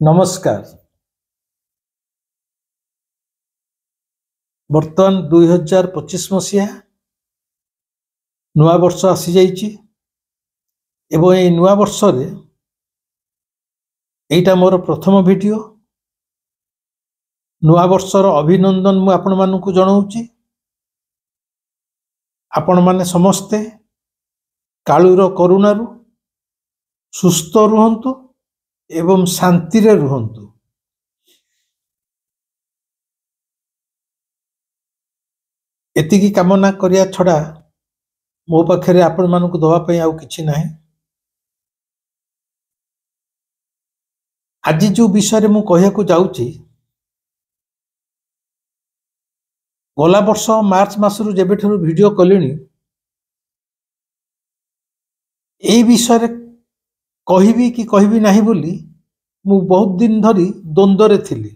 नमस्कार। बर्तमान 2025 मसीहा नुआ वर्ष आसी जाइए एवं ये नुआ वर्ष रे एटा मोर प्रथम वीडियो। नुआ वर्षर अभिनंदन मु आपण मानकु जणाउची। आपण माने समस्ते कालुर करुणारु सुस्थ रुहंतु एवं शांति रे रुहंतु। एतिकी कामना करिया छड़ा मो पाखे आपण मानकु दवा पई आउ किछि नाही। आज जो विषय मु कहिया को जाउची, गला वर्ष मार्च मासरु जेबेठरु वीडियो कलिनी एई विषय कहिबी कि कहिबी नाही बोली मु बहुत दिन धरी द्वंद्व रे थिली।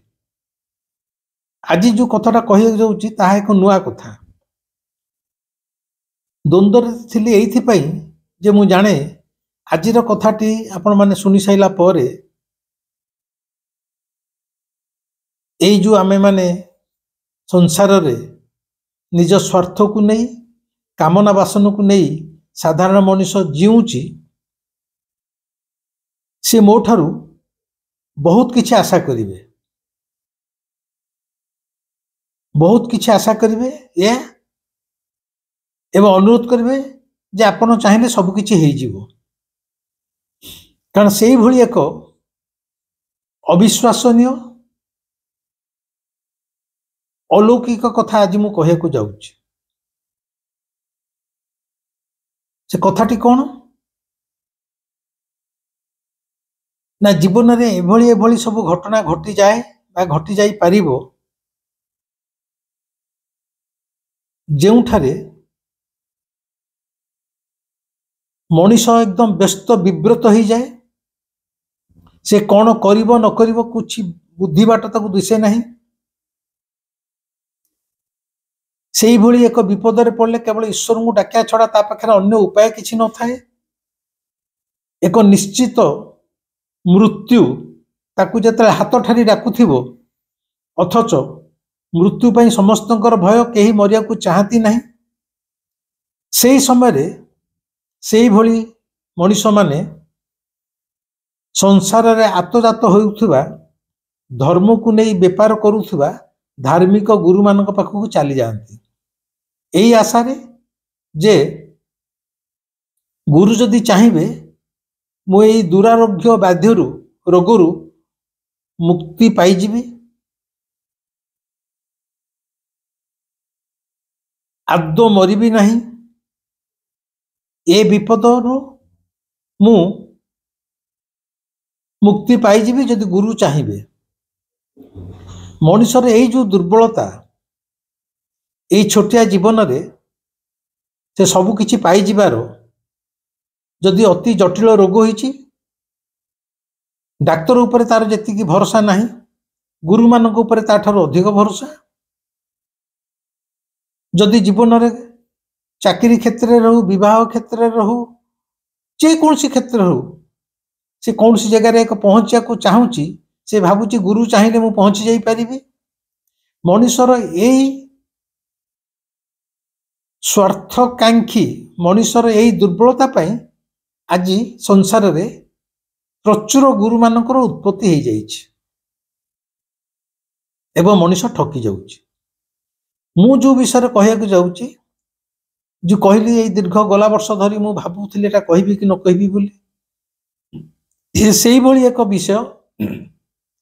आज जो कथाटा कहिया जाउची ताहा एक नुआ कथा। द्वंद्व रे थिली एइथि पई जे मु जाने आजिर कथाटी आपण माने सुनि साइला परे एई जो आमे माने संसार रे निज स्वार्थ को नहीं कामना वासन को नहीं साधारण मनुष्य जीऊची से मो ठारू बहुत किछि आशा करिवे, बहुत किछि आशा करिवे या एवं अनुरोध करिवे जे आपण चाहिले सब किछि हेइ जीवो। कारण सेही भली एक अविश्वसनीय अलौकिक कथा आज मु कहिया को जाउची। से कथाटी कोन ना जीवन रे एभली सब घटना घटी जाए बा घटी जाई पारिबो जेउठारे मनीष एकदम व्यस्त विव्रत हो जाए। से कौन करिबो न करिबो कुछ बुद्धि बाट ताकू दिसे नहीं। सेही भली एक विपद रे पड़ले केवल ईश्वर को डाकिया छड़ा ता पाखरे अन्य उपाय किछि न थाए। एक निश्चित मृत्यु ताकू जते हाथ ठारी डाकुथिबो अथच मृत्यु पई समस्तंकर भय केही मरिया को चाहती नहीं। सेही समय रे सेही भली मनुष्य माने संसार रे आत्मजात होउथुबा धर्म को नहीं व्यापार करुथुबा धार्मिक गुरु मानक पाखकु चली जाती। एई आशा रे जे गुरु जदि चाहिए मु एई दुरारोग्य बाध्यरु रोगरु मुक्ति पाइजिबी, आदौ मरिबी नहीं। ए विपदरु मु मुक्ति पाइजिबी जदि गुरु चाहिए। मनुष्यर एई जो दुर्बलता एई छोटिया जीवन रे से सबु किछि पाई जिबार जदि अति जटिल रोग होईछि डाक्तर ऊपर तार जेतिकी भरोसा नहीं, गुरु मानक ऊपर ताठार अधिक भरोसा। जदि जीवन रे चाकरी क्षेत्र में रहू विवाह क्षेत्र में रहू जे कौन सी क्षेत्र रहू से कौन सी जगह एक पहुंचा को चाहूची से भावुची गुरु चाहिए मु पहुंची जाई परिबी। मनुष्यर एई स्वार्थकांक्षी मनुष्यर एई दुर्बलता पाई आज संसार रे प्रचुर गुरु मानकर उत्पत्ति हो जाइछि एवं मनुष्य ठकी जाउछि। मु जो विषय कहिया को जाउछि जो कहली ये दीर्घ गला वर्ष धरी मु भाबुथिले एटा कहबी कि न कहबी बोली सेही भली एक विषय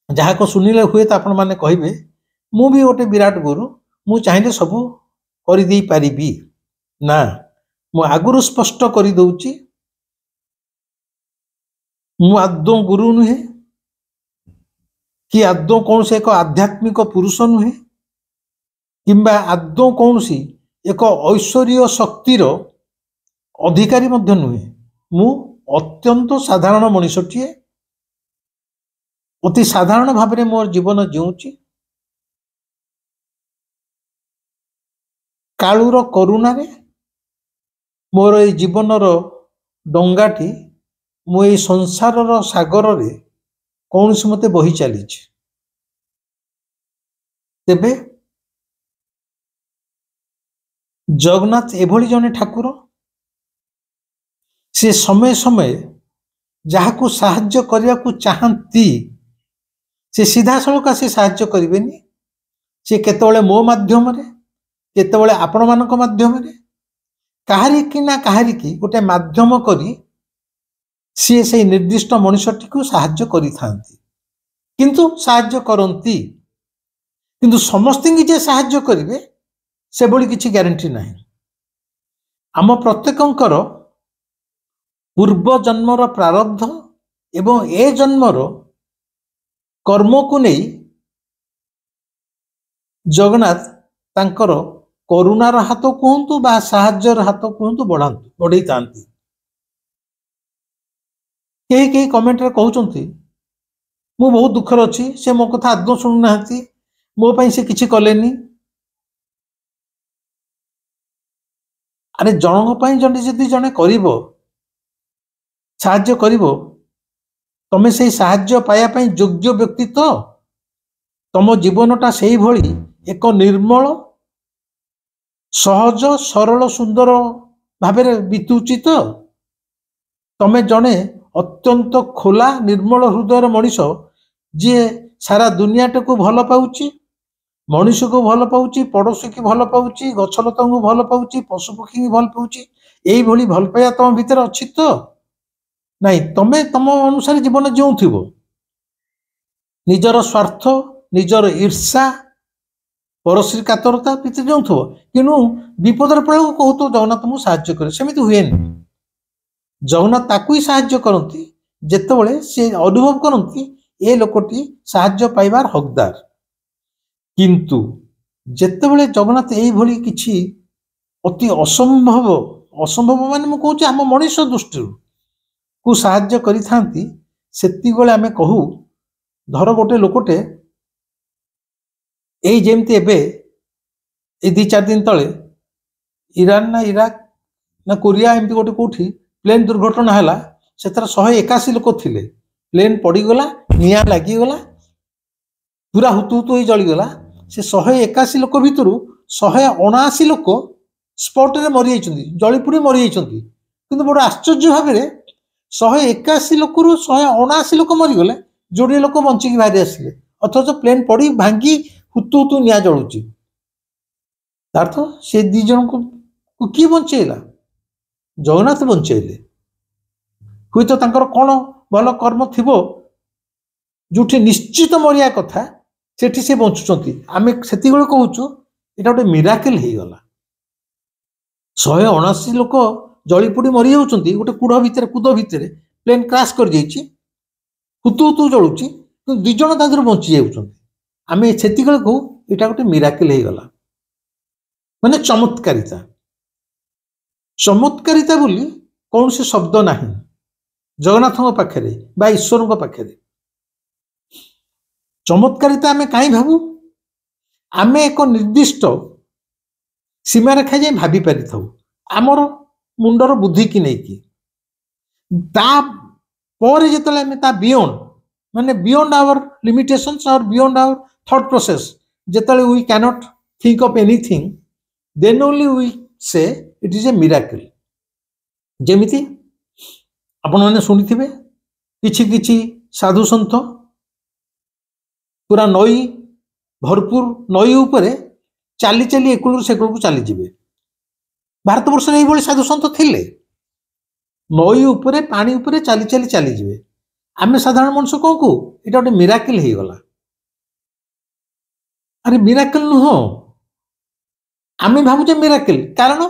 जहा को सुनिले हुए तो आपण माने कहबे मु भी गोटे विराट गुरु मु चाहिले सब करि देई पारिबी ना। मु आगुरु स्पष्ट करि दउची मु आदौ गुरु नुहे कि आदौ कौन से एक आध्यात्मिक पुरुष नुहे किंबा आदौ कौन सी एक ऐश्वर्य शक्तिर अधिकारी मध्य नुहे। मु अत्यंत साधारण मनुष्यटीए अति साधारण भाव में मोर जीवन जीऊची। कालुर करुणा रे मोर ए जीवनर डंगाटी मु ए संसारर सागर रे କୌଣସି ମତେ ବହି ଚାଲିଛି। ତେବେ ଜଗନ୍ନାଥ ଏଭଳି ଜଣେ ଠାକୁର, ସେ ସମୟ ସମୟ ଯାହାକୁ ସାହାଯ୍ୟ କରିବାକୁ ଚାହାନ୍ତି ସେ ସିଧାସଳଖ ସେ ସାହାଯ୍ୟ କରିବେନି। ସେ କେତେବେଳେ ମୋ ମାଧ୍ୟମରେ, କେତେବେଳେ ଆପଣମାନଙ୍କ ମାଧ୍ୟମରେ, କାହାରିକି ନା କାହାରିକି ଗୋଟେ ମାଧ୍ୟମ କରି ସିଏ ସେଇ ନିର୍ଦ୍ଦିଷ୍ଟ ମଣିଷଟିକୁ ସାହାଯ୍ୟ କରିଥାନ୍ତି, କିନ୍ତୁ ସାହାଯ୍ୟ କରନ୍ତି। କିନ୍ତୁ ସମସ୍ତଙ୍କୁ ଯେ ସାହାଯ୍ୟ କରିବେ ସେଭଳି କିଛି ଗ୍ୟାରେଣ୍ଟି ନାହିଁ। ଆମ ପ୍ରତ୍ୟେକଙ୍କର ପୂର୍ବ ଜନ୍ମର ପ୍ରାରବ୍ଧ ଏବଂ ଏ ଜନ୍ମର କର୍ମକୁ ନେଇ ଜଗନ୍ନାଥ ତାଙ୍କର କରୁଣାର ହାତ କୁହନ୍ତୁ ବା ସାହାଯ୍ୟର ହାତ କୁହନ୍ତୁ ବଢେଇଥାନ୍ତି। କେହି କେହି କମେଣ୍ଟରେ କହୁଛନ୍ତି ମୁଁ ବହୁତ ଦୁଃଖରେ ଅଛି, ସେ ମୋ କଥା ଆଦୌ ଶୁଣୁନାହାନ୍ତି, ମୋ ପାଇଁ ସେ କିଛି କଲେନି। ଆରେ ଜଣଙ୍କ ପାଇଁ ଯଦି ଜଣେ କରିବ, ସାହାଯ୍ୟ କରିବ, ତମେ ସେଇ ସାହାଯ୍ୟ ପାଇବା ପାଇଁ ଯୋଗ୍ୟ ବ୍ୟକ୍ତି ତ? ତମ ଜୀବନଟା ସେଇଭଳି ଏକ ନିର୍ମଳ, ସହଜ, ସରଳ, ସୁନ୍ଦର ଭାବରେ ବିତୁଛି ତ? ତମେ ଜଣେ ଅତ୍ୟନ୍ତ ଖୋଲା ନିର୍ମଳ ହୃଦୟର ମଣିଷ, ଯିଏ ସାରା ଦୁନିଆଟାକୁ ଭଲ ପାଉଛି, ମଣିଷକୁ ଭଲ ପାଉଛି, ପଡ଼ୋଶୀକି ଭଲ ପାଉଛି, ଗଛଲତାଙ୍କୁ ଭଲ ପାଉଛି, ପଶୁପକ୍ଷୀଙ୍କୁ ଭଲ ପାଉଛି। ଏଇଭଳି ଭଲ ପାଇବା ତମ ଭିତରେ ଅଛି ତ? ନାଇଁ, ତମେ ତମ ଅନୁସାରେ ଜୀବନ ଜିଉଥିବ, ନିଜର ସ୍ୱାର୍ଥ, ନିଜର ଈର୍ଷା, ପରଶ୍ରୀ କାତରତା ଭିତରେ ଜିଉଥିବ, କିନ୍ତୁ ବିପଦରେ ପଡ଼ିବାକୁ କହୁଥିବ ଜଗନ୍ନାଥ ମୁଁ ସାହାଯ୍ୟ କରେ। ସେମିତି ହୁଏନି। ଜଗନ୍ନାଥ ତାକୁ ହିଁ ସାହାଯ୍ୟ କରନ୍ତି ଯେତେବେଳେ ସେ ଅନୁଭବ କରନ୍ତି ଏ ଲୋକଟି ସାହାଯ୍ୟ ପାଇବାର ହକଦାର। କିନ୍ତୁ ଯେତେବେଳେ ଜଗନ୍ନାଥ ଏଇଭଳି କିଛି ଅତି ଅସମ୍ଭବ ମାନେ ମୁଁ କହୁଛି ଆମ ମଣିଷ ଦୃଷ୍ଟିରୁ କୁ ସାହାଯ୍ୟ କରିଥାନ୍ତି, ସେତିକିବେଳେ ଆମେ କହୁ, ଧର ଗୋଟେ ଲୋକଟେ ଏଇ ଯେମିତି ଏବେ ଏଇ 2-4 ଦିନ ତଳେ ଇରାନ ନା ଇରାକ ନା କୋରିଆ ଏମିତି ଗୋଟେ କୋଉଠି ପ୍ଲେନ ଦୁର୍ଘଟଣା ହେଲା, ସେଥିରେ 181 ଲୋକ ଥିଲେ, ପ୍ଲେନ ପଡ଼ିଗଲା, ନିଆଁ ଲାଗିଗଲା, ପୁରା ହୁତୁହୁତୁ ହୋଇ ଜଳିଗଲା। ସେ 181 ଲୋକ ଭିତରୁ 179 ଲୋକ ସ୍ପଟରେ ମରିଯାଇଛନ୍ତି, ଜଳିପୋଡ଼ି ମରିଯାଇଛନ୍ତି। କିନ୍ତୁ ବଡ଼ ଆଶ୍ଚର୍ଯ୍ୟ ଭାବରେ 181 ଲୋକରୁ 179 ଲୋକ ମରିଗଲେ, ଯୋଡ଼ିଏ ଲୋକ ବଞ୍ଚିକି ବାହାରି ଆସିଲେ, ଅଥଚ ପ୍ଲେନ ପଡ଼ି ଭାଙ୍ଗି ହୁତୁହୁତୁ ନିଆଁ ଜଳୁଛି। ତାର୍ଥ ସେ 2 ଜଣଙ୍କୁ କିଏ ବଞ୍ଚେଇଲା? ଜଗନ୍ନାଥ ବଞ୍ଚେଇଲେ। ହୁଏତ ତାଙ୍କର କ'ଣ ଭଲ କର୍ମ ଥିବ, ଯୋଉଠି ନିଶ୍ଚିତ ମରିବା କଥା ସେଠି ସେ ବଞ୍ଚୁଛନ୍ତି। ଆମେ ସେତିକିବେଳେ କହୁଛୁ ଏଇଟା ଗୋଟେ ମିରାକେଲ ହେଇଗଲା। 179 ଲୋକ ଜଳିପୋଡ଼ି ମରିଯାଉଛନ୍ତି, ଗୋଟେ କୁଦ ଭିତରେ ପ୍ଲେନ କ୍ରାସ୍ କରିଯାଇଛି, ହୁତୁହୁତୁ ଜଳୁଛି, କିନ୍ତୁ 2 ଜଣ ତା ଦେହରୁ ବଞ୍ଚି ଯାଉଛନ୍ତି। ଆମେ ସେତିକିବେଳେ କହୁ ଏଇଟା ଗୋଟେ ମିରାକେଲ ହେଇଗଲା, ମାନେ ଚମତ୍କାରିତା। ଚମତ୍କାରିତା ବୋଲି କୌଣସି ଶବ୍ଦ ନାହିଁ ଜଗନ୍ନାଥଙ୍କ ପାଖରେ ବା ଈଶ୍ୱରଙ୍କ ପାଖରେ। ଚମତ୍କାରିତା ଆମେ କାହିଁ ଭାବୁ? ଆମେ ଏକ ନିର୍ଦ୍ଦିଷ୍ଟ ସୀମାରେଖା ଯାଇ ଭାବି ପାରିଥାଉ ଆମର ମୁଣ୍ଡର ବୁଦ୍ଧିକି ନେଇକି। ତା ପରେ ଯେତେବେଳେ ଆମେ ତା ବିୟଣ୍ଡ ଆୱାର ଲିମିଟେସନ୍ସ ଅର୍ ବିୟଣ୍ଡ ଆୱାର thought process, ଯେତେବେଳେ we cannot think of anything, then only we say it is a miracle. ଯେମିତି ଆପଣମାନେ ଶୁଣିଥିବେ କିଛି କିଛି ସାଧୁ ସନ୍ଥ ପୁରା ଭରପୁର ନଈ ଉପରେ ଚାଲି ଚାଲି ଏକୁଳରୁ ସେକୁଳକୁ ଚାଲିଯିବେ। ଭାରତବର୍ଷରେ ଏଇଭଳି ସାଧୁ ସନ୍ଥ ଥିଲେ, ନଈ ଉପରେ ପାଣି ଉପରେ ଚାଲି ଚାଲି ଚାଲିଯିବେ। ଆମେ ସାଧାରଣ ମଣିଷ କ'ଣ କହୁ? ଏଇଟା ଗୋଟେ ମିରାକେଲ ହେଇଗଲା। ଆରେ ମିରାକେଲ ନୁହଁ, ଆମେ ଭାବୁଛେ ମିରାକେଲ, କାରଣ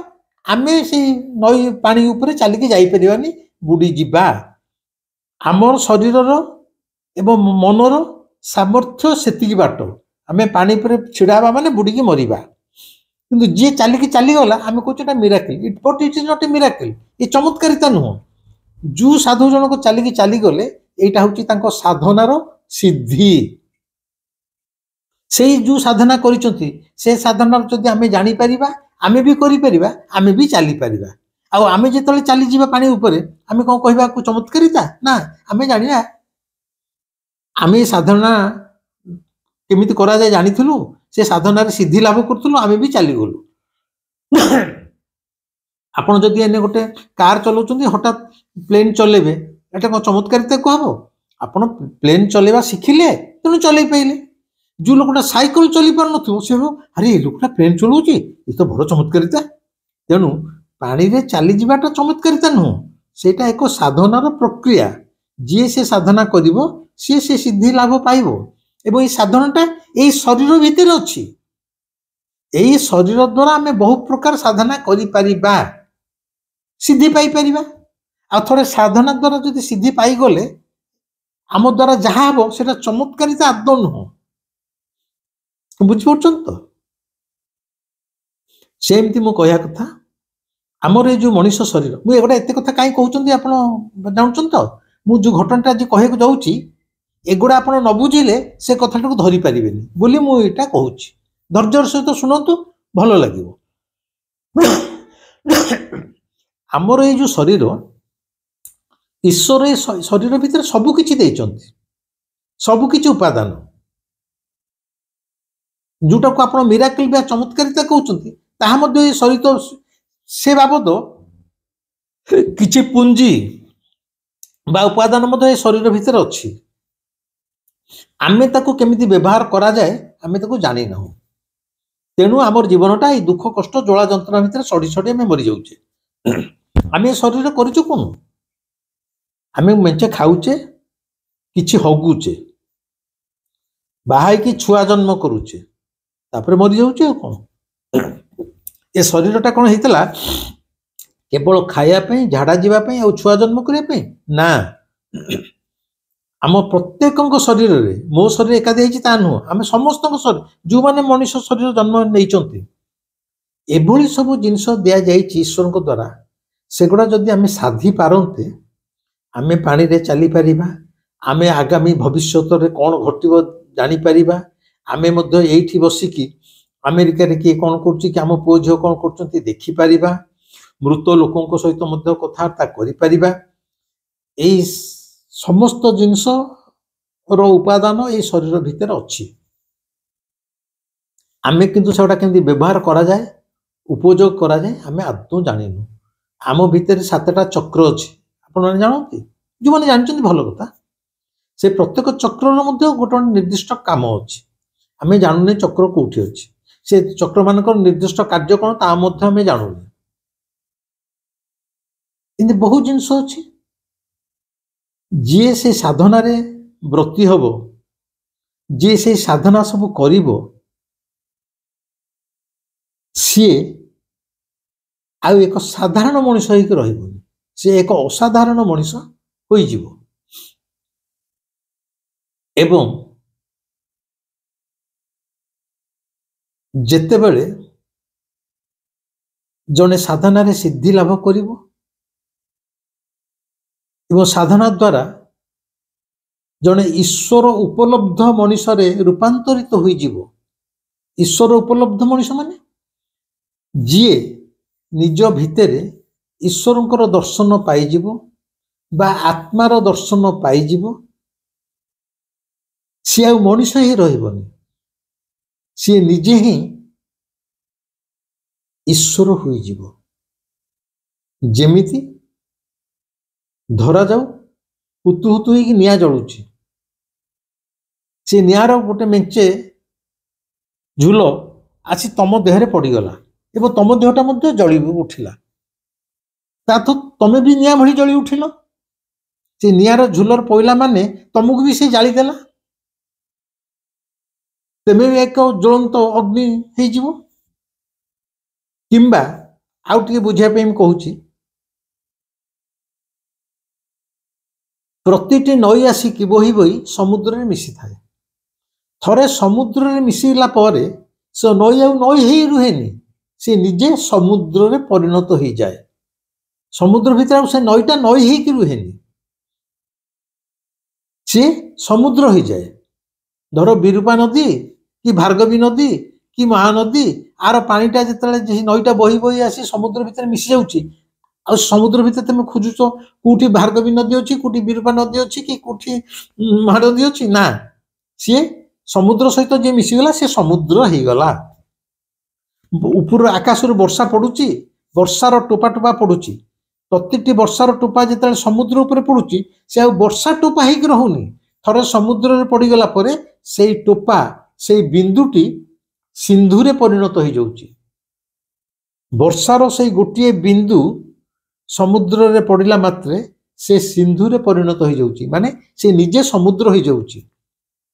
ଆମେ ସେଇ ନଈ ପାଣି ଉପରେ ଚାଲିକି ଯାଇପାରିବାନି, ବୁଡ଼ିଯିବା। ଆମର ଶରୀରର ଏବଂ ମନର ସାମର୍ଥ୍ୟ ସେତିକି ବାଟ, ଆମେ ପାଣି ଉପରେ ଛିଡ଼ା ହେବା ମାନେ ବୁଡ଼ିକି ମରିବା। କିନ୍ତୁ ଯିଏ ଚାଲିକି ଚାଲିଗଲା ଆମେ କହୁଛୁ ଏଟା miracle. But it is not a miracle. ଏ ଚମତ୍କାରିତା ନୁହଁ। ଯୋଉ ସାଧୁ ଜଣକ ଚାଲିକି ଚାଲିଗଲେ, ଏଇଟା ହଉଛି ତାଙ୍କ ସାଧନାର ସିଦ୍ଧି। ସେଇ ଯୋଉ ସାଧନା କରିଛନ୍ତି, ସେ ସାଧନା ଯଦି ଆମେ ଜାଣିପାରିବା, ଆମେ ବି କରିପାରିବା, ଆମେ ବି ଚାଲିପାରିବା। ଆଉ ଆମେ ଯେତେବେଳେ ଚାଲିଯିବା ପାଣି ଉପରେ, ଆମେ କ'ଣ କହିବାକୁ ଚମତ୍କାରିତା? ନା, ଆମେ ଜାଣିବା आम साधना केमिति करा जाए जानिथिलु से साधनार सिद्धि लाभ करथुलु आमे भी चलीगलु आपण जदि एने गोटे कार चलाउछन्ती हठात प्लेन चलेबे एटा को चमत्कारिता कहबो आपण प्लेन चलेबा शिखिले तेणु चलै पाइले जो लोकटा साइकल चली पार नथिबो से अरे ए लोकटा प्लेन चलाउछि ए तो बड़ चमत्कारिता तेणु पानी रे चली जिबाटा चमत्कारिता नुह सेटा एक साधनार प्रक्रिया जी से साधना करिवो से सिद्धि लाभ पाइबो एवं ये साधनाटा ये शरीर भितर अच्छी यही शरीर द्वारा आम बहु प्रकार साधना करि परिबा सिद्धि पाई परिबा आ थोड़े साधना द्वारा जदि सिद्धि पाई गले आम द्वारा जहाँ हम सेटा चमत्कारिता आदौ नुह बुझिपारुछन तो सेमती मु कहया कथा आमर ये जो मनीष शरीर मुझे एगोटा एत कथा कहीं कहते आप जानते तो मु जो घटनाटा आज कहूँ जाऊँगी एगुड़ा आप न बुझे से कथाटा को धरी पारे बोली मुझे कहूँ धैर्यर सहित शुणु भल लगे आमर ये जो शरीर ईश्वर ये शरीर भितर सबकि सबकि उपादान जोटा को आप मिराकल बा चमत्कारिता कहते शरीर तो से बाबद किछि पुंजी बा उपादान मध्य शरीर भितर अच्छी आमे ताको केमिति व्यवहार करा जाए आमे ताको जानी ना तेणु आमर जीवनटा ये दुख कष्ट जला जंत्रणा भितर सड़ी सड़ी आमे मरी जाउछे आमे शरीर करिछु कोन आमे मेंचे खाउछे किछि हगुछे बाहाई की छुआ जन्म करूछे तापर मरी जाउछे कोन ए शरीरटा कौन होता केवल खायापी झाड़ा जावाई आ छुआ जन्म करने ना आम प्रत्येक शरीर रे मो शरीर एकादी नुह आम समस्त शरीर जो मैंने मनुष्य शरीर जन्म नहीं एभली सब जिनस दि जाए ईश्वर द्वारा सेगुड़ा जदि आम साधि पारते आम पानी रे चली पारिबा आम आगामी भविष्य रे कौन घटिबो जानी पारिबा आमे मध्य एठी बसिकी अमेरिका रे किए कौन कर आम पुओ झील कौन कर देखिपर मृत लोकों सहित कथबार्ता करिपरिबा एई समस्त जिनस रो उपादान ये शरीर भितर अच्छी आमे किंतु सेटा केमती व्यवहार करा जाए उपयोग करा जाए आमे आदौ जानिनु आम भितर 7टा चक्र अच्छी आपने जानते जो मैंने जानते भल कथा से प्रत्येक चक्र गोटे निर्दिष्ट काम अच्छी आमे जानूने चक्र कौटी अच्छी से चक्र मान निर्दिष्ट कार्य कौन आम जानूनी इनते बहु जिनस अच्छी जी से साधना रे व्रती हब जी से साधना सब करिवो सी आउ एक साधारण मनीष होइके रहिबोनी से एक असाधारण मनीष होई जिवो एवं जेतेबेले जने साधना रे सिद्धि लाभ करिवो एवं साधना द्वारा जने ईश्वर उपलब्ध मनीष रे रूपांतरित होई जिवो ईश्वर उपलब्ध मनीष माने जी निज भितरे ईश्वरंकर दर्शन पाई जिवो बा आत्मार दर्शन पाई जिवो सी आ मनीष ही रहिबनी सी निजे ही ईश्वर होई जिवो जेमिति धरा जाऊ हुतु हुतु ही निया जलुची से नियार गोटे मेंचे झुल आसी तम देहरे पड़गला एवं तम देहटा मध्य जली उठिला ता तो तमे भी निया भली जली उठिल से नियार झुलर पइला माने तमको भी से जाली देला तेमे एक ज्वलंत अग्नि हो जिवो किंबा आउ टिके बुझिया पे कहूची प्रतिटी नई आसिकी बोही बोही समुद्र में मिसी थाए थरे समुद्र में मिसिला परे से नई आउ नई ही रुहेनी से निजे समुद्र में परिणत हो जाए समुद्र भीतर से नईटा नई ही रुहेनी सी समुद्र हो जाए धर विरूपा नदी कि भार्गवी नदी कि महानदी आर पानीटा जिते नईटा बही बही आसी समुद्र भीतर मिसी जाऊँगी ଆଉ ସମୁଦ୍ର ଭିତରେ ତମେ ଖୋଜୁଛ କୋଉଠି ଭାର୍ଗବୀ ନଦୀ ଅଛି, କୋଉଠି ବିରୂପା ନଦୀ ଅଛି, କି କୋଉଠି ମହାନଦୀ ଅଛି? ନା, ସିଏ ସମୁଦ୍ର ସହିତ ଯିଏ ମିଶିଗଲା ସେ ସମୁଦ୍ର ହେଇଗଲା। ଉପରୁ ଆକାଶରୁ ବର୍ଷା ପଡୁଛି, ବର୍ଷାର ଟୋପା ଟୋପା ପଡୁଛି, ପ୍ରତିଟି ବର୍ଷାର ଟୋପା ଯେତେବେଳେ ସମୁଦ୍ର ଉପରେ ପଡୁଛି ସେ ଆଉ ବର୍ଷା ଟୋପା ହେଇକି ରହୁନି। ଥରେ ସମୁଦ୍ରରେ ପଡିଗଲା ପରେ ସେଇ ଟୋପା, ସେଇ ବିନ୍ଦୁଟି ସିନ୍ଧୁରେ ପରିଣତ ହେଇଯାଉଛି। ବର୍ଷାର ସେଇ ଗୋଟିଏ ବିନ୍ଦୁ ସମୁଦ୍ରରେ ପଡିଲା ମାତ୍ରେ ସେ ସିନ୍ଧୁରେ ପରିଣତ ହେଇଯାଉଛି, ମାନେ ସେ ନିଜେ ସମୁଦ୍ର ହେଇଯାଉଛି,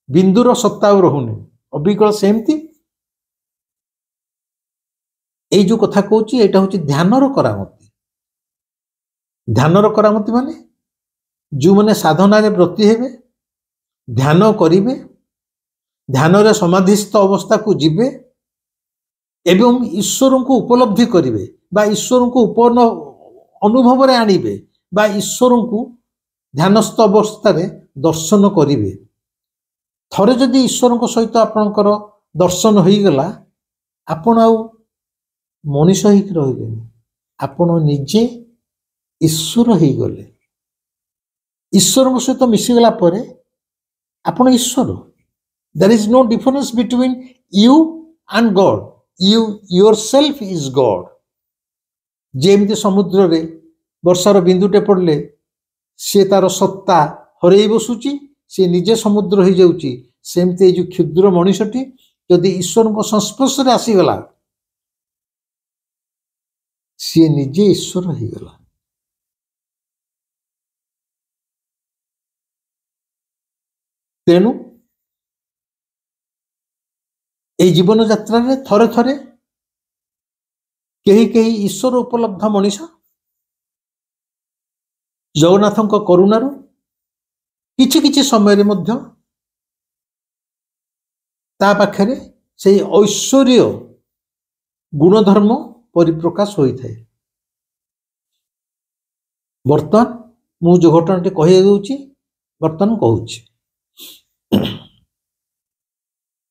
ବିନ୍ଦୁର ସତ୍ତା ଆଉ ରହୁନି। ଅବିକଳ ସେମିତି ଏଇ ଯୋଉ କଥା କହୁଛି ଏଇଟା ହଉଛି ଧ୍ୟାନର କରାମତି। ଧ୍ୟାନର କରାମତି ମାନେ ଯୋଉମାନେ ସାଧନାରେ ବ୍ରତୀ ହେବେ, ଧ୍ୟାନ କରିବେ, ଧ୍ୟାନରେ ସମାଧିସ୍ଥ ଅବସ୍ଥାକୁ ଯିବେ ଏବଂ ଈଶ୍ୱରଙ୍କୁ ଉପଲବ୍ଧି କରିବେ ବା ଈଶ୍ୱରଙ୍କୁ ଅନୁଭବରେ ଆଣିବେ ବା ଈଶ୍ୱରଙ୍କୁ ଧ୍ୟାନସ୍ଥ ଅବସ୍ଥାରେ ଦର୍ଶନ କରିବେ। ଥରେ ଯଦି ଈଶ୍ୱରଙ୍କ ସହିତ ଆପଣଙ୍କର ଦର୍ଶନ ହେଇଗଲା, ଆପଣ ଆଉ ମଣିଷ ହେଇକି ରହିବେନି, ଆପଣ ନିଜେ ଈଶ୍ୱର ହେଇଗଲେ। ଈଶ୍ୱରଙ୍କ ସହିତ ମିଶିଗଲା ପରେ ଆପଣ ଈଶ୍ୱର। There is no difference between you and God. You yourself is God. ଯେମିତି ସମୁଦ୍ରରେ ବର୍ଷାର ବିନ୍ଦୁଟେ ପଡିଲେ ସେ ତାର ସତ୍ତା ହରେଇ ବସୁଛି, ସେ ନିଜେ ସମୁଦ୍ର ହେଇଯାଉଛି, ସେମିତି ଏଇ ଯୋଉ କ୍ଷୁଦ୍ର ମଣିଷଟି ଯଦି ଈଶ୍ୱରଙ୍କ ସଂସ୍ପର୍ଶରେ ଆସିଗଲା ସିଏ ନିଜେ ଈଶ୍ୱର ହେଇଗଲା। ତେଣୁ এই ଜୀବନ ଯାତ୍ରାରେ ଥରେ ଥରେ କେହି କେହି ଈଶ୍ୱର ଉପଲବ୍ଧ ମଣିଷ ଜଗନ୍ନାଥଙ୍କ କରୁଣାରୁ କିଛି କିଛି ସମୟରେ ମଧ୍ୟ ତା ପାଖରେ ସେଇ ଐଶ୍ୱର୍ଯ୍ୟ ଗୁଣଧର୍ମ ପରିପ୍ରକାଶ ହୋଇଥାଏ। ବର୍ତ୍ତମାନ ମୁଁ ଯୋଉ ଘଟଣାଟି କହିବାକୁ ଯାଉଛି ବର୍ତ୍ତମାନ କହୁଛି।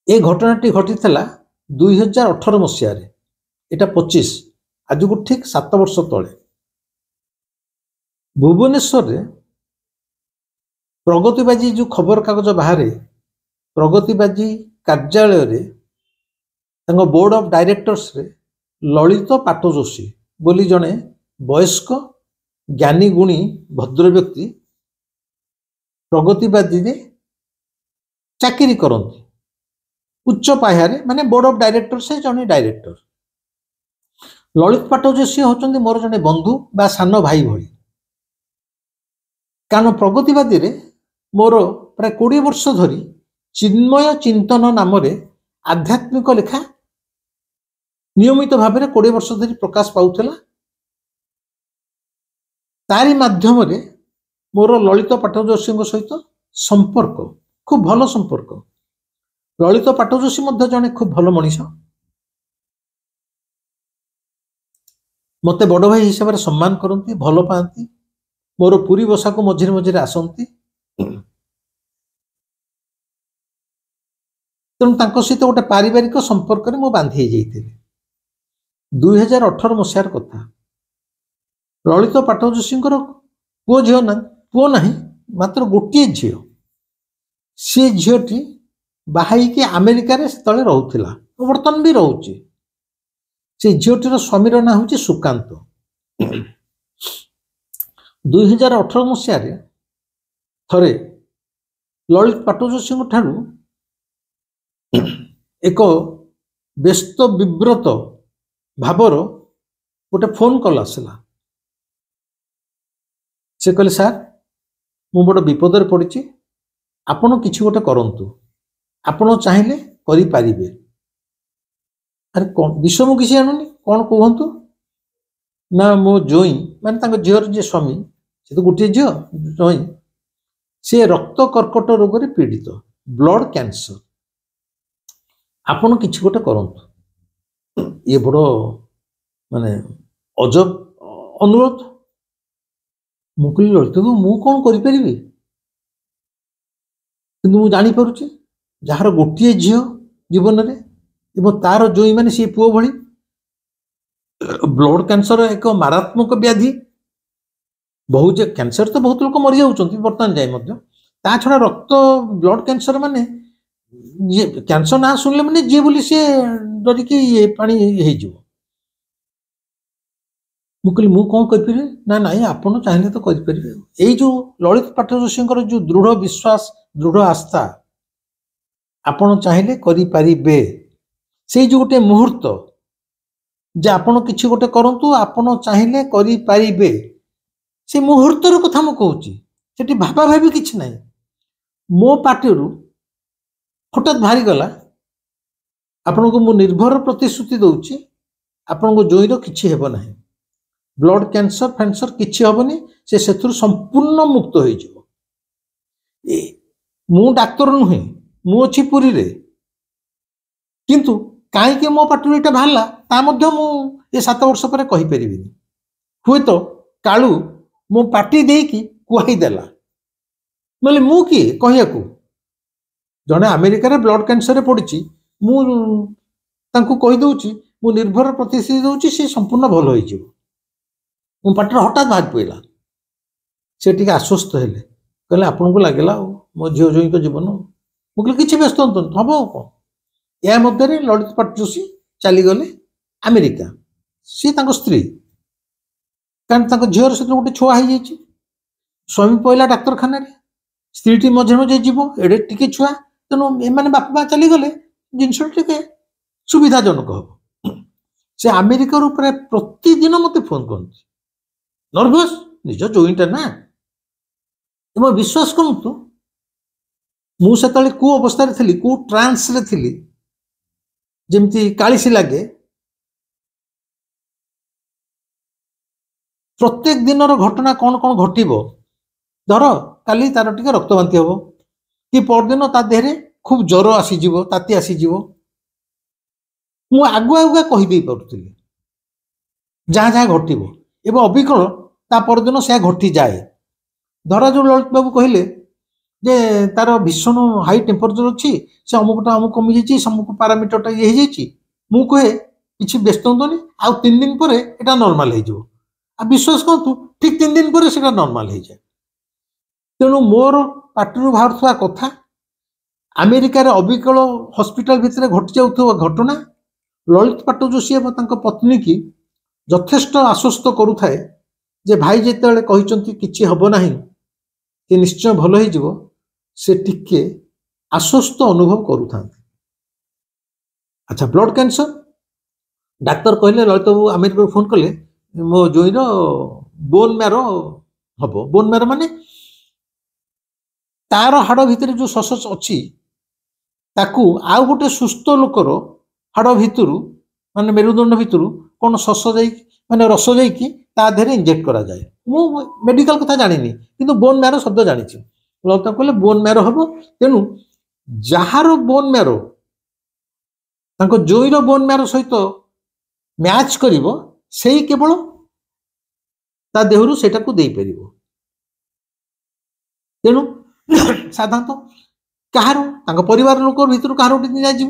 ଏ ଘଟଣାଟି ଘଟିଥିଲା 2018 ମସିହାରେ, এটা 25, ଆଜକୁ ଠିକ 7 ବର୍ଷ ତଳେ ଭୁବନେଶ୍ୱରରେ ପ୍ରଗତିବାଜୀ ଯୋଉ ଖବର କାଗଜ ବାହାରେ, ପ୍ରଗତିବାଜୀ କାର୍ଯ୍ୟାଳୟରେ ତାଙ୍କ ବୋର୍ଡ ଅଫ ଡାଇରେକ୍ଟର୍ସରେ ଲଳିତ ପାଟ ଯୋଶୀ ବୋଲି ଜଣେ ବୟସ୍କ ଜ୍ଞାନୀ ଗୁଣୀ ଭଦ୍ର ବ୍ୟକ୍ତି ପ୍ରଗତିବାଦୀରେ ଚାକିରି କରନ୍ତି ଉଚ୍ଚ ପାହ୍ୟାରେ, ମାନେ ବୋର୍ଡ ଅଫ ଡାଇରେକ୍ଟର, ସେ ଜଣେ ଡାଇରେକ୍ଟର। ଲଳିତ ପାଟ ଯୋଶୀ ହେଉଛନ୍ତି ମୋର ଜଣେ ବନ୍ଧୁ ବା ସାନ ଭାଇ ଭଳି, କାରଣ ପ୍ରଗତିବାଦୀରେ ମୋର ପ୍ରାୟ 20 ବର୍ଷ ଧରି ଚିନ୍ମୟ ଚିନ୍ତନ ନାମରେ ଆଧ୍ୟାତ୍ମିକ ଲେଖା ନିୟମିତ ଭାବରେ 20 ବର୍ଷ ଧରି ପ୍ରକାଶ ପାଉଥିଲା। ତାରି ମାଧ୍ୟମରେ ମୋର ଲଳିତ ପାଟ ଯୋଶୀଙ୍କ ସହିତ ସମ୍ପର୍କ, ଖୁବ ଭଲ ସମ୍ପର୍କ। ଲଳିତ ପାଟ ଯୋଶୀ ମଧ୍ୟ ଜଣେ ଖୁବ ଭଲ ମଣିଷ, ମତେ ବଡ ଭାଇ ହିସାବରେ ସମ୍ମାନ କରନ୍ତି, ଭଲ ପାଆନ୍ତି, ମୋର ପୁରୀ ବସାକୁ ମଝିରେ ମଝିରେ ଆସନ୍ତି। ତେଣୁ ତାଙ୍କ ସହିତ ଗୋଟେ ପାରିବାରିକ ସମ୍ପର୍କରେ ମୁଁ ବାନ୍ଧି ହେଇଯାଇଥିଲି। 2018 ମସିହାର କଥା। ଲଳିତ ପାଟ ଯୋଶୀଙ୍କର ପୁଅ ନାହିଁ, ମାତ୍ର ଗୋଟିଏ ଝିଅ। ସେ ଝିଅଟି ବାହା ହେଇକି ଆମେରିକାରେ ସେତେବେଳେ ରହୁଥିଲା, ବର୍ତ୍ତମାନ ବି ରହୁଛି। ସେ ଝିଅଟିର ସ୍ୱାମୀର ନାଁ ହେଉଛି ସୁକାନ୍ତ। 2018 ମସିହାରେ ଥରେ ଲଳିତ ପାଟ ଯୋଶୀଙ୍କ ଠାରୁ ଏକ ବ୍ୟସ୍ତ ବିବ୍ରତ ଭାବର ଗୋଟେ ଫୋନ କଲ୍ ଆସିଲା। ସେ କହିଲେ, ସାର୍ ମୁଁ ବଡ଼ ବିପଦରେ ପଡ଼ିଛି, ଆପଣ କିଛି ଗୋଟେ କରନ୍ତୁ, ଆପଣ ଚାହିଁଲେ କରିପାରିବେ। ଆରେ କଣ ବିଷୟ ମୁଁ କିଛି ଜାଣୁନି, କଣ କୁହନ୍ତୁ। ନା ମୋ ଜୋଇଁ, ମାନେ ତାଙ୍କ ଝିଅର ଯିଏ ସ୍ୱାମୀ, ସେ ତ ଗୋଟିଏ ଝିଅ, ଜୋଇଁ, ସେ ରକ୍ତ କର୍କଟ ରୋଗରେ ପୀଡ଼ିତ, ବ୍ଲଡ କ୍ୟାନ୍ସର, ଆପଣ କିଛି ଗୋଟେ କରନ୍ତୁ। ଇଏ ବଡ଼ ମାନେ ଅଜବ ଅନୁରୋଧ। ମୁଁ କହିଲି, ଲଳିତ ବାବୁ ମୁଁ କଣ କରିପାରିବି, କିନ୍ତୁ ମୁଁ ଜାଣିପାରୁଛି ଯାହାର ଗୋଟିଏ ଝିଅ ଜୀବନରେ ଏବଂ ତାର ଜୋଇଁ ମାନେ ସିଏ ପୁଅ ଭଳି, ବ୍ଲଡ କ୍ୟାନ୍ସର ଏକ ମାରାତ୍ମକ ବ୍ୟାଧି, बहुत जे कैंसर तो बहुत लोक मरी जाउछंती वर्तमान जाय मध्य ता छडा रक्त ब्लड कैंसर माने ये कैंसर ना सुनले माने जे बोली से डरी कि ये पानी हे जो मुकली मु कोन कर पिरे ना नाही आपण चाहिले तो कर परिबे एई जो ललित पाटर जोशींकर जो दृढ़ विश्वास दृढ़ आस्था आपण चाहिले करि परिबे से जो गोटे मुहूर्त जे आपण किछि गोटे करंतु आपण चाहिले करि परिबे से मुहूर्तर कथा मु कहूची सेठी भाबा भाबी किछि नाही मो पाटिरु हठात भारी गला आपण को मु निर्भर प्रतिश्रुति दउची आपण को जोईर किछि हेबो नाही ब्लड कैंसर फैंसर किछि हेबोनी से सेथुर संपूर्ण मुक्त होई जिवो मु डाक्टर नुहे मु अछि पुरी रे किंतु काहे के मो पाटिरु एटा भाला ता मध्य मु ए 7 वर्ष पर कहि परिबिनी हुए तो काळू मो पार्टी देकी कुहाई देला नले मु की कहिया को जने अमेरिका रे ब्लड कैंसर रे पड़िची मु तांको कहि दउची मु निर्भर प्रतिश्रुति दउची से संपूर्ण भल होई जिवो मो पार्टी हठात भाग पइला से टिके आश्वस्त हेले कहले आपन को लागेला मो झियो जोई को जीवन मु कहले किछि व्यस्त हतन हबो को या मध्य रे ललित पाट जोशी चली गले अमेरिका सी तांको स्त्री कारण तांको झियोर से गोटे छुआ हो जाइए स्वामी पहला डाक्तरखाना रे स्त्री मझे मझे जीव एडे टिके छुआ तेणु एमाने बापा माँ चली गले जिनस टिके सुविधाजनक हम से अमेरिका प्राय प्रतिदिन मत फोन करती नर्भस निज जोईटा ना एवं विश्वास करतु मुझे कौ अवस्था थी कौ ट्रांस रे थी जमती कालीसी लगे प्रत्येक दिन घटना कौन कौन घटब धर काली तार टिके रक्तबांति हम कि परदिन ता देहरे खूब ज्वर आसीज ताती आसीज मु आगुआ आगुआ कहीदे पार्थिली जहाँ जहाँ घटब एवं अबिकल ता परदिन से घटी जाए धरा जो ललित बाबू कहले जे तार भीषण हाई टेम्परेचर अच्छी से अमुकटा अमुक कमी जाइए अमुक पारामीटरटा ये हो मु कहे किसी व्यस्त हतनी आउ 3 दिन पर एटा नॉर्मल हो आ विश्वास करतु ठीक 3 दिन पर सेटा नॉर्मल हो जाए तेणु मोर पार्टी बाहर कथा अमेरिका रे अबिकल हॉस्पिटल भितर घटी जाउथो घटना ललित पाट जोशी एवं पत्नी की यथेष्ट आश्वस्त करुए जे भाई जिते कहते किसी हम ना ये निश्चय भल हो से टिके आश्वस्त अनुभव करूँ। अच्छा ब्लड कैंसर डाक्तर कहले ललित बाबू अमेरिका फोन कले मो जोईर बोन मैरो हम बोन मैरो माने तार हाड़ भितर जो सस अच्छी ताकू आउ गोटे सुस्थ लोकर हाड़ भितर माने मेरुदंड भितर कौन सस जाई माने रस जाइकी ता देहरे इंजेक्ट करा जाए मु मेडिकल कथा जानी किंतु बोन मैरो शब्द जानी ललिता कहले बोन मैरो हम तेणु जार बोन मैरो तांको जोईर बोन मैरो सहित मैच करिवो सेही केवल ता देहरु सेटा को देई परिवो तेणु साधारणतः कहार तांको परिवार लोक भितर कहार उठी जाई जीव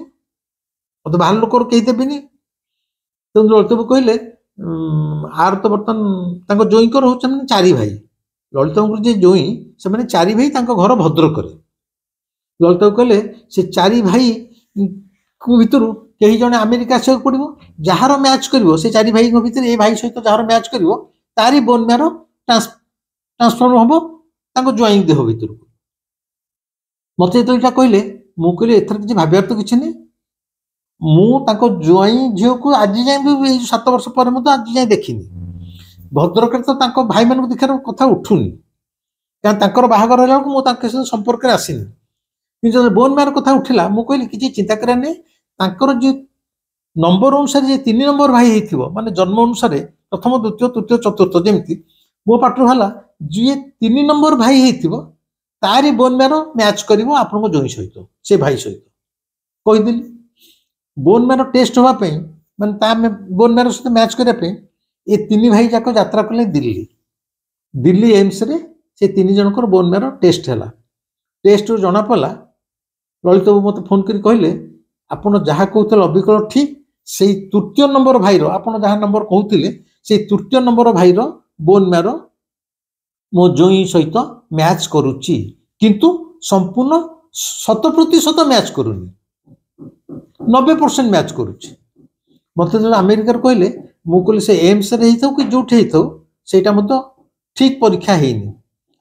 तो बाहर लोक कही देबेनी तेणु ललिता कहले आर तो बर्तमान जोईकर हूँ 4 भाई ललिता जे जोई से मैंने 4 भाई घर भद्रक ललिता कहले से 4 भाई भितर कहीं जड़े अमेरिका आसा पड़ो जार मैच कर से 4 भाई भितर ए भाई सहित जार मैच कर तारी बोन मैरो ट्रांसफर हम ज्वाइन देह भितर मत जो कहले मु कहली एथर किसी भाबार तो किसी नहीं मु ज्वाई झील को आज जाए भी 7 वर्ष पर आज जाए देखनी भद्रक तो भाई मान देखार कथा उठुनी क्या बाहागर है मुझे संपर्क आसनी बोन मैर कथा उठिला मु कहली किसी चिंता करा नहीं जो नंबर अनुसार 3 नंबर भाई होती माने जन्म अनुसार प्रथम द्वितीय तृतीय चतुर्थ जमी मो पाटर है जी 3 नंबर भाई होती तारी बोन मैर मैच कर जोई सहित से भाई सहित कहीदेली बोन मैरो टेस्ट होगापी मानते बोन मैरो सहित मैच करने ये 3 भाई जाक यात्रा कले दिल्ली एम्स रे से 3 जनकर बोन मैरो टेस्ट है टेस्ट जना पड़ा ललित बाबू मत फोन कर कहले आपड़ जहाँ कहते अबिकल ठीक से तृतीय नंबर भाईर आप जहाँ नंबर कहते से तृतीय नंबर भाईर बोन मैरो मो जोई सहित मैच करुच्ची किंतु संपूर्ण 100% मैच करूनी 90% मैच करुच्ची मत जो अमेरिकार कहले मु कहली से एम्स रे ही कि जो सेटा मत ठीक परीक्षा ହେଇନି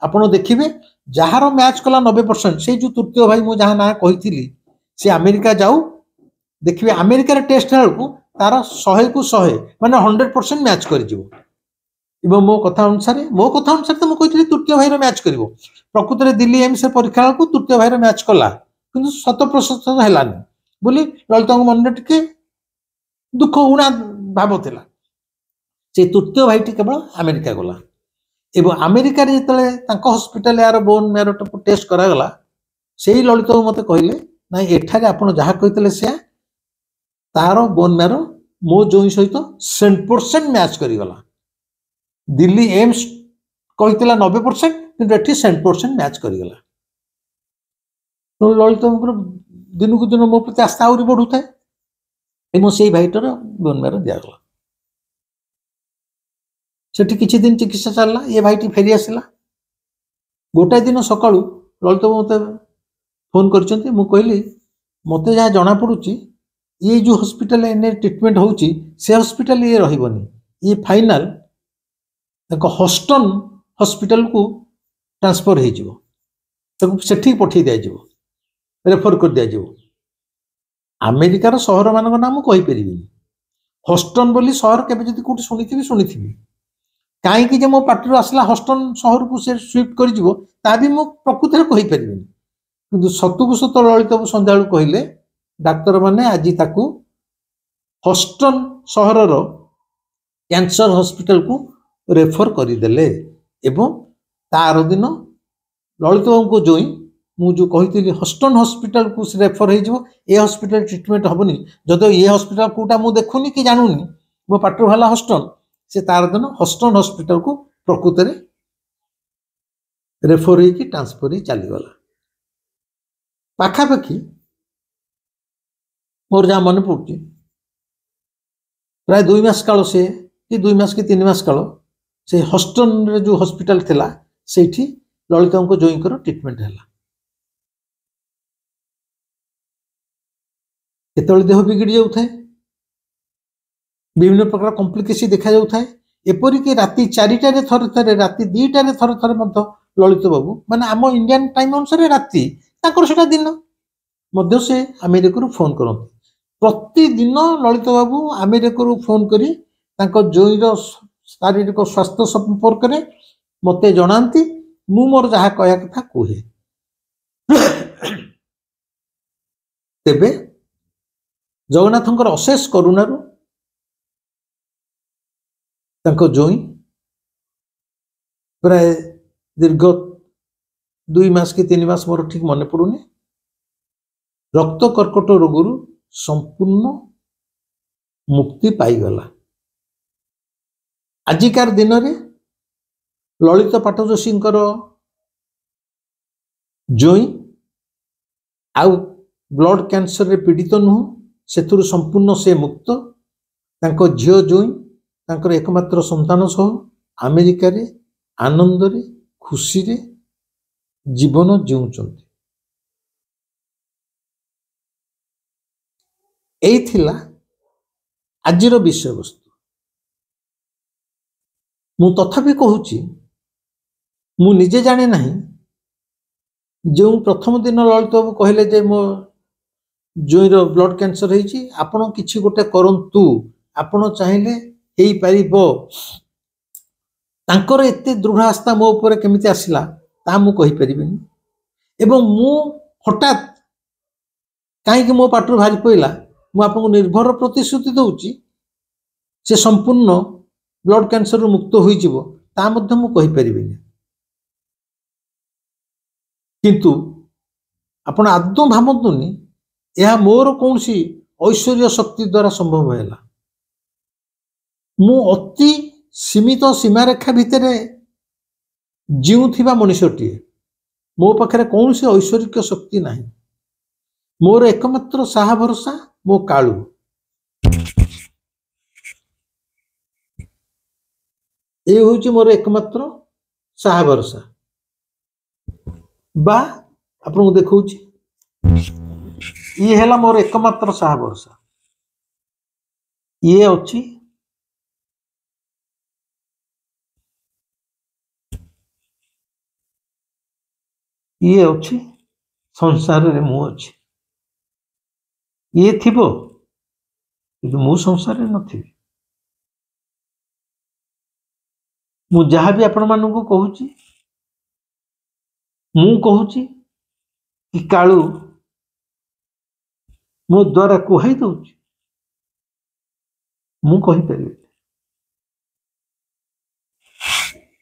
आपण देखिबे जहार मैच कला 90% से जो तृतीय भाई मु जहाँ ना कही सी अमेरिका जाऊ देखिए अमेरिकार टेस्ट बेलू तार 100 को 100 माने 100% मैच कर मो कथा अनुसार तो मुझे तृतीय भाई मैच कर प्रकृत में दिल्ली एम्स परीक्षा बेलू तृतीय भाई मैच कला कि 100% है बोली ललित मन में टे दुख उणा भाव थिला से तृतीय भाई केवल अमेरिका गला एवं अमेरिका जो हस्पिटाल यार बोन मेरो टेस्ट करागला से ही ललित मत कहले ना एठारे आपण जहाँ कहते से तार बोन मेरो मो जोई सहित 100% मैच करीगला दिल्ली एम्स कहते 90% किंतु एठी 100% मैच करीगला तो ललित दिन को दिन मो प्रति आस्था आहरी बढ़ू थाए एवं से भाईटर बोन मेरो दिगला सेठी किछि दिन चिकित्सा चलला ये भाईटी फेरी आसला गोटाए दिन सका ललित मत फोन करछन्ती मु कहली मते जहाँ जना पड़ुची ये जो हॉस्पिटल एने ट्रीटमेंट होउची से हॉस्पिटल ये रहिबनी ये फाइनल हॉस्टन हॉस्पिटल को ट्रांसफर हो जिवो सेठी पठे दिया जिवो रेफर कर दिया जिवो अमेरिकार सहर मान नाम कहि परिबिनी हॉस्टन बोली सहर केबे जदि कोठी सुनिथिबी काईकि जे मो पार्टी आसला हॉस्टन सहर को से स्विफ्ट कर जिवो ता भी मो प्रकृत में कहि परिबिनी किंतु सतुकु सत ललित संध्या कहले डाक्तर माने आज ताकू हॉस्टन सहर कैंसर हॉस्पिटल को रेफर करदेले एवं तार दिन ललित को जोई मु जो कही हॉस्टन हॉस्पिटल को रेफर हो हॉस्पिटल ट्रीटमेंट हेनी जदि ये हॉस्पिटल कोटा मु देखुनी कि जानूनी मो पाटर भाला हॉस्टन से तार दिन हॉस्टन हॉस्पिटल को प्रकृत में रेफर हो ट्रांसफर ही चलीगला पाखापाखि मोर जहाँ मन पड़ुची प्राय 2 मास काल से कि 2 मास कि 3 मास काल से हॉस्टन रे जो हॉस्पिटल थिला सेठी ललित जोईकर ट्रीटमेंट है केतବେଳେ देह बिगड़ जाऊ थाए विभिन्न प्रकार कॉम्प्लिकेशन देखा जाऊ थाए एपरिक राति 4टारे थरे थरे राति 2टारे थरे थरे मत ललित बाबू माने आम इंडियन टाइम अनुसार राति ताकर सेटा दिन मध्य से अमेरिका फोन करते प्रतिदिन ललित बाबू अमेरिका फोन करी जोईर शारीरिक स्वास्थ्य संपर्क में मते जनाती मु मोर जहाँ कह कथा कहे तेबे जगन्नाथंकर अशेष करुणारू जोई प्राय दीर्घ 2 मास कि 3 मास मोर ठीक मन पड़ुनी रक्त कर्कट रोगरू संपूर्ण मुक्ति पाईगला आजिकार दिन में ललित पाटजोशी जोई आउ ब्लड कैंसर रे पीड़ित नुह से संपूर्ण से मुक्त तांको झियो जोई तांकर एकमात्र संतान सह अमेरिका रे आनंद रे खुशी रे जीवन जीउचंती एई थिला आजिर विषय वस्तु मु तथापि कहूची मु निजे जाने नहीं जो प्रथम दिन ललित बाबू कहले जे मो जोईर ब्लड कैंसर होईची आपण किछि गोटे करंतु आपण चाहिले हेई परिबो तांकर एते दृढ़ आस्था मो ऊपर केमिति आसिला ता मु कहि परिबिनी एवं मु हठात काईकि मो पाटरू भारी पइला मु आपको निर्भर प्रतिश्रुति दउची से संपूर्ण ब्लड कैंसर मुक्त होई जिवो ता मध्य मु कहि परिबिनी किंतु आपण आदौ भावतुनी यह मोर कौन सी ऐश्वर्य शक्ति द्वारा संभव है मु अति सीमित सीमारेखा भितर जीउथिबा मनुष्यटी मो पाखरे कौन सी ऐश्वर्य शक्ति नहीं मोर एकमात्र साहा भरोसा मो कालू ये हूँ मोर एकमात्र ସାହା ଭରସା बा आपको देखा ये है मोर एकमात्र साहा भरसा ये अच्छी ये अच्छी संसार रे मु अच्छी ये थी मु संसार नी मु जहाँ भी आपण मानू कहूँ मु कहूँ कि कालू मो द्वारा कुहाई दौर मु कहीपर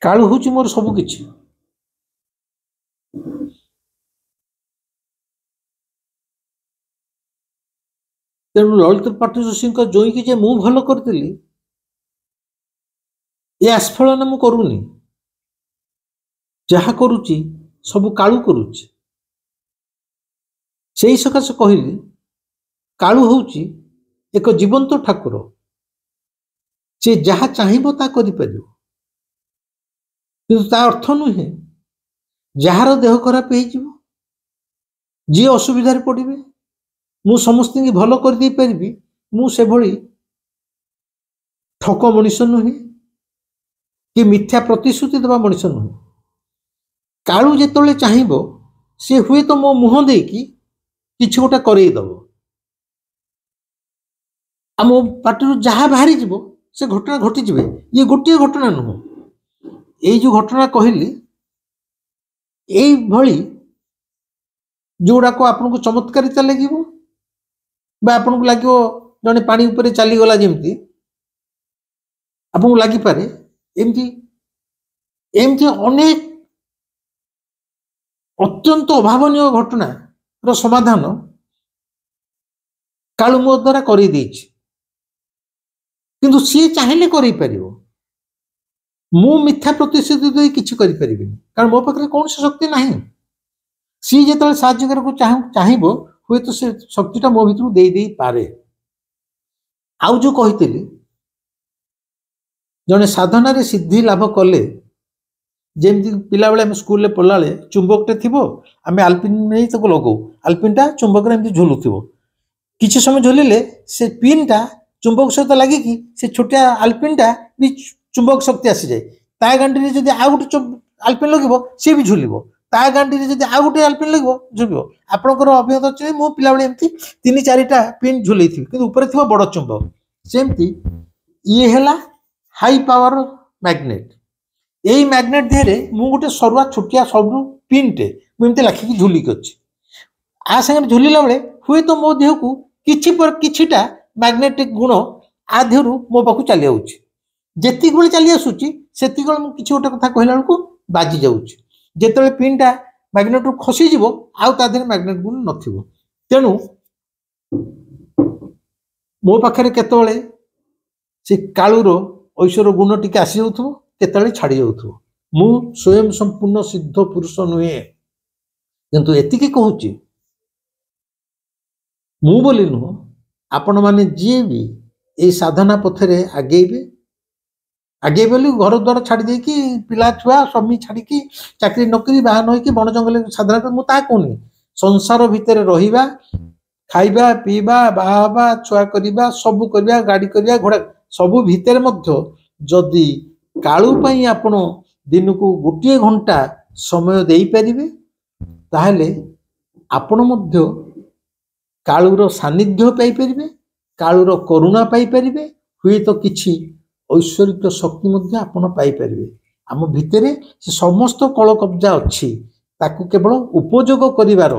कालू हूँ मोर सबकि तेणु ललित पाठ जोशी जोई कि मु भल करी ये आस्फलन मु करूनी जहा करुच्ची सब कालू करुच्ची से ही सकाशे कहली कालू हूँ एक जीवंत ठाकुर से जहा चाहिए ता करिपारिबो किंतु ता अर्थ नुहे जार देह खराब हो जी असुविधार पड़े मु समस्त की भल कर दे पारि मु से भली ठक मनीष नुहे कि मिथ्या प्रतिश्रुति देवा मनीष नुहे कालू जिते चाहिए सी हुए तो मो मुह दे कि किछि गोटा करईदब आ मो पार्टी जहाँ बाहरी जीव से घटना घटी जाए ये गोटे घटना नुह ये जो घटना कहली यही भली जोड़ाक आपन को चमत्कारिता लगे आपन को लगे जड़े पानी उपरे चलीगला जमी आपन को लगिपे एमती एमती अनेक अत्यंत अभावनीय घटना रो समाधान कालू मो द्वारा कर किंतु सी चाहिए कर मु मिथ्या प्रतिश्रुति दे किछि करि परिबिनी कारण मो पाखरे कौन सी शक्ति नाही सी जेतले साहाय्य करको चाहिबो हुए तो से शक्तिटा मो भितरु दे पारे आउ जो कहितली जने साधना रे सिद्धि लाभ कले जेमती पिला बेले हम स्कूल ले पढ़ला बेले चुंबकटे थिबो आमे आल्पिन नै तको लगो आल्पिनटा चुंबक रे एमती झुलुथिबो किछि समय झुलिले से पिनटा चुंबक सहित लगे कि से छोटिया आल्पिनटा भी चुंबक शक्ति आसी जाए ता गांडी जब आउ गोटे आल्पिन लगे सी भी झुल ता गांडी जब आउ गोटे आल्पिन लगे झुल आपंकर अभिज्ञता अच्छे मो पिला बेले एमती 3-4टा पिन झुल थी बड़ चुंबक सेमती ये है हाई पावर मैग्नेट यही मैग्नेट देहरे मु गोटे सरुआ छोटिया सब पिनटे मुझे लाखिकी झुलिक अच्छी आ सागर झुलिला बेले हुए तो मो देह को किछिटा मैग्नेटिक गुण आ देहरु मो पाखु चली आउछि जेति बेले चली आसुछि सेति बेले मु किछि गोटे कथा कहला बेलकु बाजी जाउछि जेतेबेले पिनटा मैग्नेट खसी जीवो आउ ता देहरे मैग्नेट गुण नथिबो तेणु मो पाखरे केतेबेले से कालूर ऐश्वर गुण टिके आसी जाउथबो केतेबेले छाड़ी जाउथबो मु स्वयं संपूर्ण सिद्ध पुरुष नुहे किंतु एतिकी कहूछि मु बोली नुह आपण माने जी भी ये साधना पथरे आगे बोली घर द्वार छाड़ी दे कि पिला छुआ स्वामी छाड़ी चाकरी नौकरी बाहन हो बण जंगल साधना कर मुझे कहूनी संसार भितर रहिबा खाइबा पीबा बाहाबा छुआ करवा सबू करवा गाड़ी करवा घोड़ा सबू भितर मध्य जदि कालू पई आपण दिन को गोटे घंटा समय दे पारिबे ताहले आपण मध्य कालूर सानिध्य पाई परिबे कालूर करुणा पाई परिबे हुए तो किछि ऐश्वरिक शक्ति मध्य आपण पाई परिबे आम भितरे से समस्त कल कब्जा अच्छी ताकू केवल उपयोग करिवार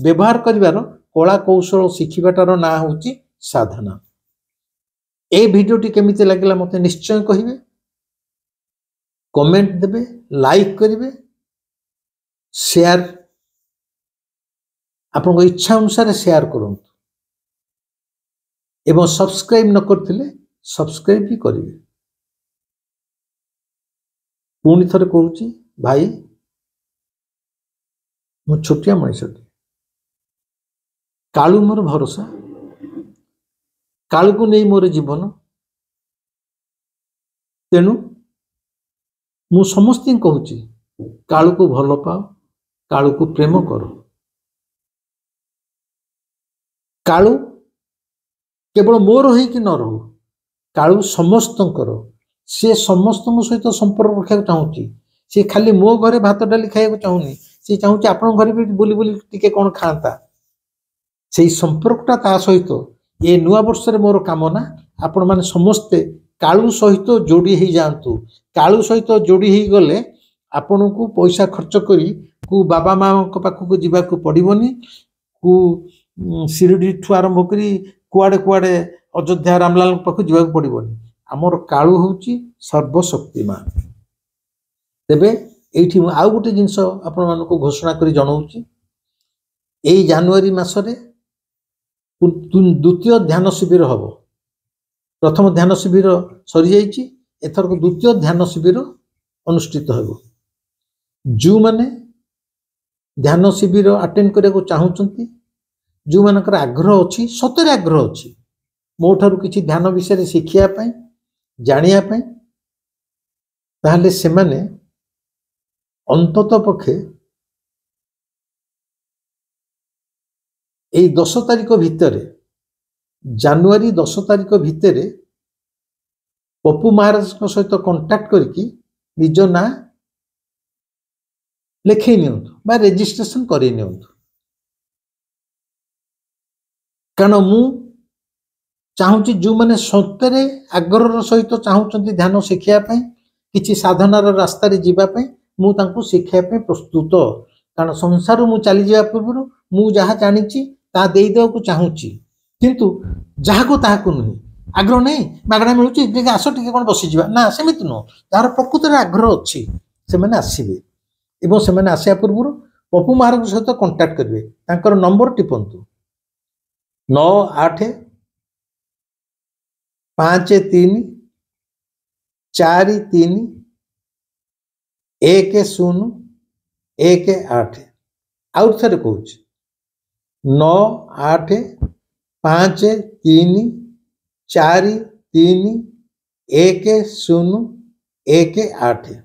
व्यवहार करिवार कला कौशल शिखिबाटार ना होची साधना ए भिडियोटी केमिति लागला मते निश्चय कहिबे कमेंट देबे लाइक करिवे शेयर आपन इच्छा अनुसार शेयर करंतु एवं सब्सक्राइब न करथिले सब्सक्राइब भी करिवे पुणी थरे कहूची भाई मु छोटिया मनीषटी कालू मोर भरोसा कालू को नहीं मोर जीवन तेणु मु समस्त कहूची कालू को भल पाओ, कालू को प्रेम करो। कालू केवल मोर हो कि न रहू, कालू समस्त सी समस्त सहित संपर्क रखा चाहूँगी। सी खाली मो घरे भात डाली खाया चाहूनी, सी चाहूँ आपण घर भी बुली बुली टिके कौन खाता। से संपर्कटा ता सहित ये नुआ वर्ष मोर कामना आपण मैंने समस्ते कालू सहित जोड़ी ही जातु। कालू सहित जोड़ी ही गले आपण को पैसा खर्च करी को बाबा माँ पाखक जावाक पड़ोनी, को शिरडी ठू आरंभ करी कुआड़े कुआड़े अयोध्या रामलाल पाख जावाक पड़ोनी। आमर कालू हूँ सर्वशक्तिमान। तेबे एठी आउ गोटे जिनस आपण मानक घोषणा करी जनाऊँ, यही जानुआरी मासरे द्वितीय ध्यान शिविर हम। प्रथम ध्यान शिविर सरी जाइए, एथरक द्वितीय ध्यान शिविर अनुष्ठित हो। जो माने ध्यान शिविर अटेंड करने को चाहूँगी, जो मानकर आग्रह अच्छी, सतरे आग्रह अच्छी मो ठारू किसी ध्यान विषय शिखापी जानापी, ताहले से माने अंतत पक्षे यही 10 तारिख भितर, जानुआरी 10 तारिख भितर पप्पू महाराज सहित कंटाक्ट करके निज ना लिखे नि रेजिस्ट्रेशन कर, कारण मु चाहूँगी जो मैंने सतरे आग्रह सहित चाहूँगी ध्यान शिखापी किसी साधनार रास्तार जावाई, मुझे शिखापी प्रस्तुत। कारण संसार मु चली जा पूर्व मु जहाँ जानी ता देदेवा को चाहूँगी, किंतु जहाँ को ताहा को नुह आग्रह नहीं मागणा मिलूँ आस टे कौन बसीजा ना, सेमती नुह। जार प्रकृत आग्रह अच्छी से मैंने आसबे एवं से मैंने आसा पूर्व पप्पू महाराज सहित कंटाक्ट करेंगे। तांकर नंबर टिपंतु 98 53 43 1018। आउ थे कहूँ 98 53 43 1018।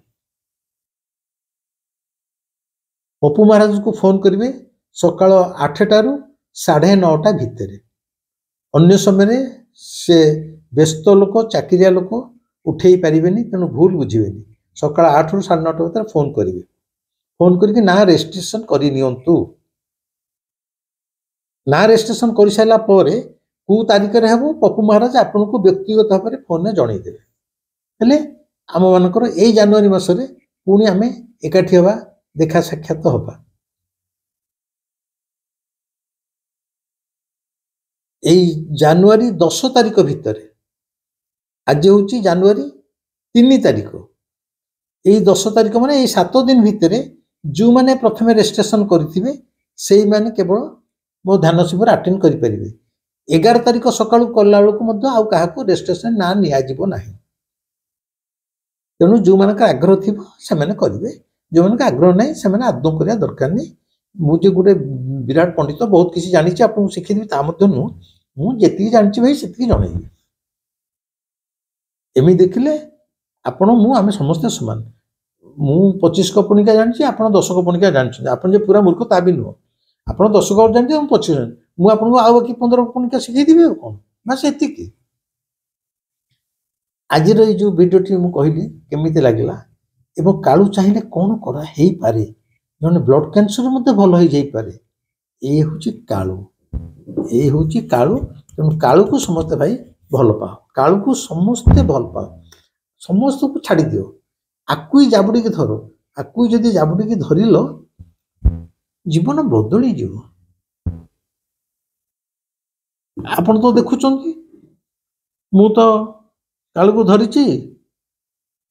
पप्पू महाराज को फोन करेंगे सकाल 8टा रू 9:30 भितर। अन्य समय से व्यस्त लोक चाकरिया लोक उठे पारे, तेणु भूल बुझे। सकाल 8 रू 9:30 भितर फोन करेंगे, फोन करके ना रेजिस्ट्रेशन करनियंतु। ना रेजिस्ट्रेशन कर सारा कौ तारिख रे हम पप्पू महाराज आपन को व्यक्तिगत भाव में फोन में जनईदेवे। हेले आम मानकर यही जानुआरी मासरे पुणी आम एकाठी हवा, देखा साक्षात हवा। यही जानुआरी 10 तारिख भितर, आज हूँ जानुआरी 3 तारिख, यही 10 तारिख माने यही 7 दिन भितर जो मैंने प्रथम रेजिस्ट्रेशन करेंगे से मैंने केवल मो ध्यान शिविर अटेंड करेंगे। 11 तारिख सकाळू कला बेलू आउ क्या रेजिस्ट्रेशन ना निना। तेणु जो मान आग्रह थी से करेंगे, जो मान आग्रह ना से आदौ करने दरकार नहीं। मुझे गोटे विराट पंडित बहुत किसी जानी आपको शिखेदेवी ता नुह, मुझे जानी भाई से जनईबी। एमि देखिले आपण आम समस्ते सामान। मु 25 कपणिका जानी, आप 10 कपणिका जानते, आप पूरा मूर्ख ता भी नुह। आप 10 कप जानते, 25 जानी, मुझे आउ कि 15 कपणिका शिखेदेवी कौन बस एति। आज जो भिडियोटी मुझे कहली केमिति लगिला एवं कालू चाहिए कौन करा हे पारे, जने ब्लड कैंसर मते भल हो जाई पारे। ये हूँ कालू, ये हूँ कालू। तेणु कालू को समस्ते भाई भल पाओ, कालू को समस्ते भल पाओ, समस्त को छाड़ी दियो। आकु जाबुड़ी धर, आकु जदि जाबुड़ी धरिल जीवन बदली जीव। आपण तो देखुचंती मु तो कालू को धरिची,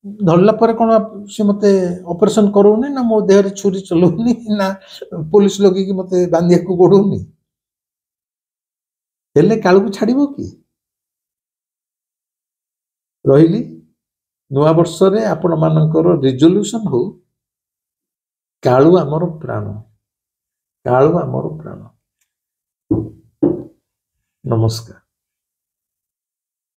धरला पर कौन से मत ऑपरेशन करोनी ना, मो देह छुरी चलाऊनी ना, पुलिस लगे मत बांधिया को गोड़ौनी। हेले कालू को छाड़ब कि रही। नुआ वर्ष रे आपण मानकर रिजोल्यूशन हो कालू आमर प्राण, कालू आमर प्राण। नमस्कार।